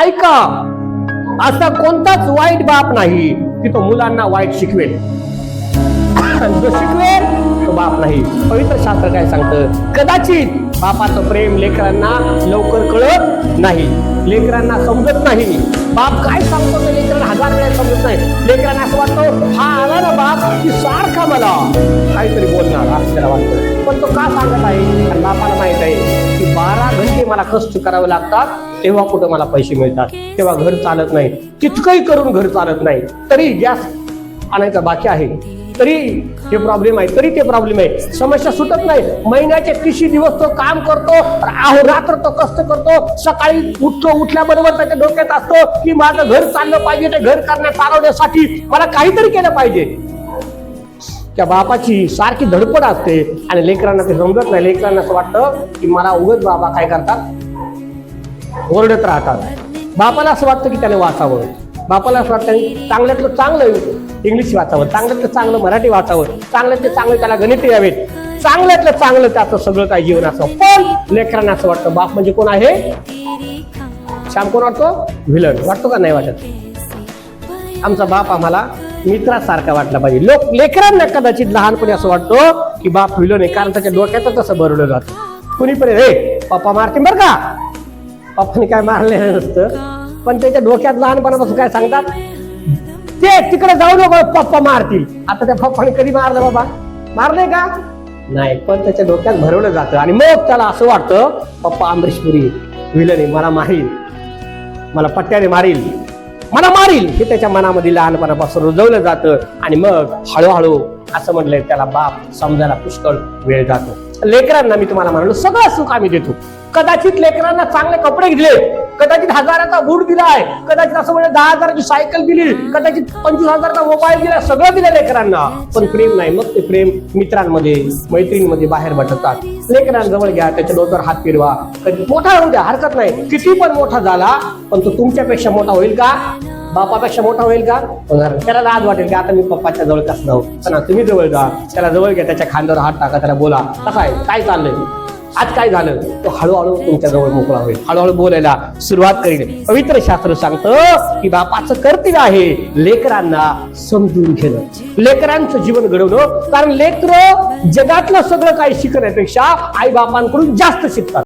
ऐका, असा कोणताच वाईट बाप नाही की तो मुलांना वाईट शिकवेल. जो शिकवेल तो बाप नाही. पवित्र शास्त्र काय सांगतं? कदाचित बापाचं प्रेम लेकरांना लवकर कळत नाही, लेकरांना समजत नाही. बाप काय सांगतो ते लेकरांना 1000 वेळा समजत नाही. लेकरांना असं वाटतं हा आला ना बाप की सारखा मला काहीतरी बोलणार असं त्याला वाटतं. पण तो का सांगत आहे? कारण बापाला माहित आहे की 12 घंटे मला कष्ट करावे लागतात, तेव्हा कुठं मला पैसे मिळतात, तेव्हा घर चालत नाही. तितकंही करून घर चालत नाही, तरी गॅस आणायचा बाकी आहे, तरी हे प्रॉब्लेम आहे, तरी ते प्रॉब्लेम आहे. समस्या सुटत नाही. महिन्याचे 30 दिवस तो काम करतो, रात्र तो कष्ट करतो. सकाळी उठल्याबरोबर त्याच्या डोक्यात असतो की माझं घर चाललं पाहिजे, ते घर चालवण्यासाठी मला काहीतरी केलं पाहिजे. त्या बापाची सारखी धडपड असते आणि लेकरांना ते समजत नाही. लेकरांना असं वाटतं की मला उगाच बाबा काय करतात, ओरडत राहतात. बापाला असं वाटतं की त्याने वाचावं, बापाला असं वाटतं चांगल्यातलं चांगलं इंग्लिश वाचावं, चांगल्यातलं चांगलं मराठी वाचावं, चांगल्यातलं चांगलं त्याला गणित यावेत, चांगल्यातलं चांगलं त्याचं सगळं काही जीवन असं. पण लेकरांना असं वाटतं बाप म्हणजे कोण आहे? श्याम कोण वाटतो? व्हिलन वाटतो का? नाही वाटत. आमचा बाप आम्हाला मित्रासारखा वाटला पाहिजे. लेकरांना कदाचित लहानपणी असं वाटतं की बाप व्हिलन आहे, कारण त्याच्या डोक्यातच असं भरवलं जातं. कुणी पण हे पप्पा मारतील बरं का, पप्पाने काय मारलेलं नसतं, पण त्याच्या डोक्यात लहानपणापासून काय सांगतात, ते तिकडे जाऊ नको पप्पा मारतील. आता त्या पप्पाने कधी मारलं बाबा? मारले का? नाही. पण त्याच्या डोक्यात भरवलं जातं आणि मग त्याला असं वाटतं पप्पा अमरीशपुरी व्हिलन आहे, मला मारील, मला पट्ट्याने मारील, मला मारील, हे त्याच्या मनामध्ये लहानपणापासून रुजवलं जातं. आणि मग हळूहळू असं म्हटलंय त्याला बाप समजायला पुष्कळ वेळ जातो. लेकरांना मी तुम्हाला म्हणालो सगळं सुख आम्ही देतो. कदाचित लेकरांना चांगले कपडे दिले, कदाचित 1000चा बूट दिलाय, कदाचित असं म्हणजे 10,000ची सायकल दिली, कदाचित 25,000चा मोबाईल दिला, सगळं दिलं लेकरांना. पण प्रेम नाही. मग ते प्रेम मित्रांमध्ये मैत्रिणींमध्ये बाहेर भटकतात. लेकरांजवळ घ्या, त्याच्या डोक्यावर हात फिरवा, कधी मोठा होऊ द्या, हरकत नाही. किती पण मोठा झाला पण तो तुमच्यापेक्षा मोठा होईल का? बापापेक्षा मोठा होईल का? त्याला लाज वाटेल की आता मी पप्पाच्या जवळ कसं जाऊ? पण तुम्ही जवळ जा, त्याला जवळ घ्या, त्याच्या खांद्यावर हात टाका, त्याला बोला कसं आहे, काय चाललंय, आज काय झालं. तो हळूहळू तुमच्या जवळ मोकळा होईल, हळूहळू बोलायला सुरुवात करेल. पवित्र शास्त्र सांगतं की बापाचं कर्तव्य आहे लेकरांना समजून घेणं, लेकरांचं जीवन घडवणं. कारण लेकरं जगातलं सगळं काही शिकण्यापेक्षा आई बापांकडून जास्त शिकतात.